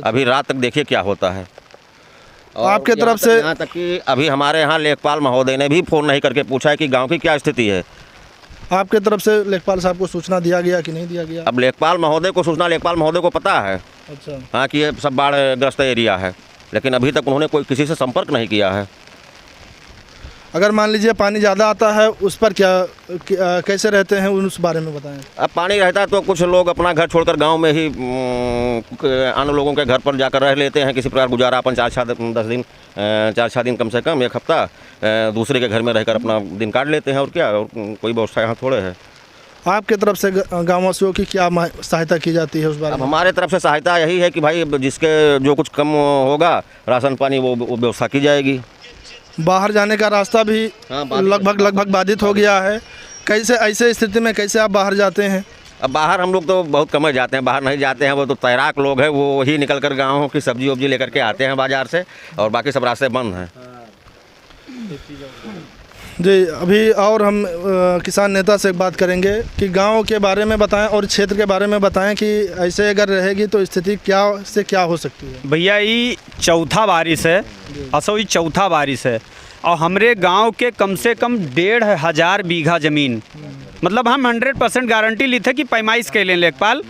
अभी रात तक देखिए क्या होता है। और आपके तरफ से यहाँ तक कि अभी हमारे यहाँ लेखपाल महोदय ने भी फ़ोन नहीं करके पूछा है कि गांव की क्या स्थिति है। आपके तरफ से लेखपाल साहब को सूचना दिया गया कि नहीं दिया गया? अब लेखपाल महोदय को पता है अच्छा। हाँ कि ये सब बाढ़ ग्रस्त एरिया है, लेकिन अभी तक उन्होंने कोई किसी से संपर्क नहीं किया है। अगर मान लीजिए पानी ज़्यादा आता है उस पर कैसे रहते हैं उस बारे में बताएं। अब पानी रहता है तो कुछ लोग अपना घर छोड़कर गांव में ही अन्य लोगों के घर पर जाकर रह लेते हैं, किसी प्रकार गुजारा अपन 4-6 दिन कम से कम 1 हफ्ता दूसरे के घर में रहकर अपना दिन काट लेते हैं। और क्या, और कोई व्यवस्था यहाँ थोड़े है। आपके तरफ से गाँववासियों की क्या सहायता की जाती है उस बारे अब में? हमारे तरफ से सहायता यही है कि भाई जिसके जो कुछ कम होगा राशन पानी वो व्यवस्था की जाएगी। बाहर जाने का रास्ता भी लगभग बाधित हो गया है। कैसे ऐसे स्थिति में कैसे आप बाहर जाते हैं? अब बाहर हम लोग तो बहुत कम जाते हैं, बाहर नहीं जाते हैं। वो तो तैराक लोग हैं, वो ही निकल कर गाँव की सब्जी वब्जी लेकर के आते हैं बाज़ार से, और बाकी सब रास्ते बंद हैं। जी, अभी और हम किसान नेता से बात करेंगे कि गांव के बारे में बताएं और क्षेत्र के बारे में बताएं कि ऐसे अगर रहेगी तो स्थिति क्या हो सकती है। भैया ये चौथा बारिश है, असो ये चौथा बारिश है, और हमरे गांव के कम से कम 1,500 बीघा ज़मीन, मतलब हम 100% गारंटी ली थे कि पैमाइश के लिए लेखपाल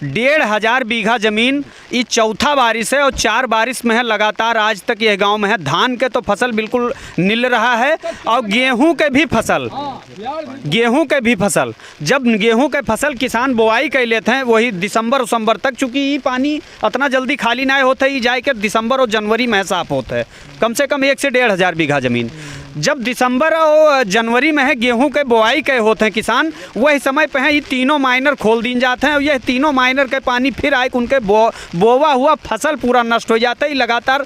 1,500 बीघा ज़मीन ये चौथा बारिश है, और 4 बारिश में है लगातार आज तक यह गांव में है। धान के तो फसल बिल्कुल निल रहा है, और गेहूं के भी फसल जब गेहूं के फसल किसान बोआई कर लेते हैं वही दिसंबर तक, चूँकि ये पानी इतना जल्दी खाली ना होता है, ये जाकर दिसंबर और जनवरी में साफ होता है। कम से कम 1 से 1,500 बीघा ज़मीन जब दिसंबर और जनवरी में है गेहूं के बोआई के होते हैं किसान, वही समय पे है ये तीनों माइनर खोल दी जाते हैं, और यह तीनों माइनर के पानी फिर आए उनके बोवा हुआ फसल पूरा नष्ट हो जाता है। लगातार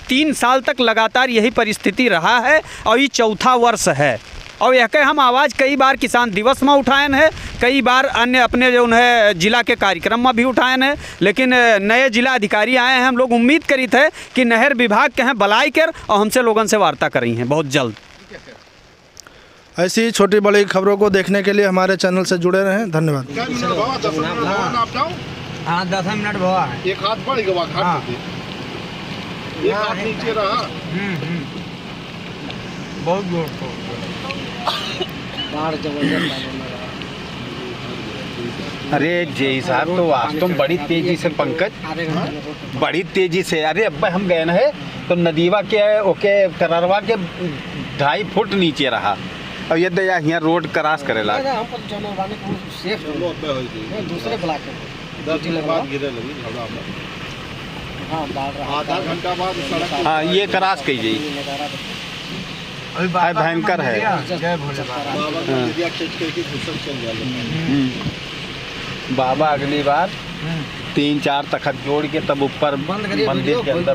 3 साल तक लगातार यही परिस्थिति रहा है, और ये चौथा वर्ष है। और यह हम आवाज़ कई बार किसान दिवस में उठाए हैं, कई बार अन्य अपने जो उन्हें जिला के कार्यक्रम में भी उठाए हैं, लेकिन नए जिला अधिकारी आए हैं। हम लोग उम्मीद करी थे कि नहर विभाग के हैं बलाई कर और हमसे लोगों से वार्ता करी हैं बहुत जल्द। ऐसी छोटी बड़ी खबरों को देखने के लिए हमारे चैनल से जुड़े रहें। धन्यवाद। 10 मिनट भवा है। एक हाथ बढ़ गया, एक हाथ नीचे रहा। बहुत जोर अरे जय साहब, तो आज तुम बड़ी तेजी से पंकज, बड़ी तेजी से। अरे अब हम गए ना तो नदीवा के ओके कररवा के 2.5 फुट नीचे रहा, और ये दया यहाँ रोड क्रॉस करेला। आधा घंटा बाद हाँ, ये क्रॉस कीजिए, भयंकर है। बाबा अगली बार 3-4 तखत जोड़ के तब ऊपर मंदिर के अंदर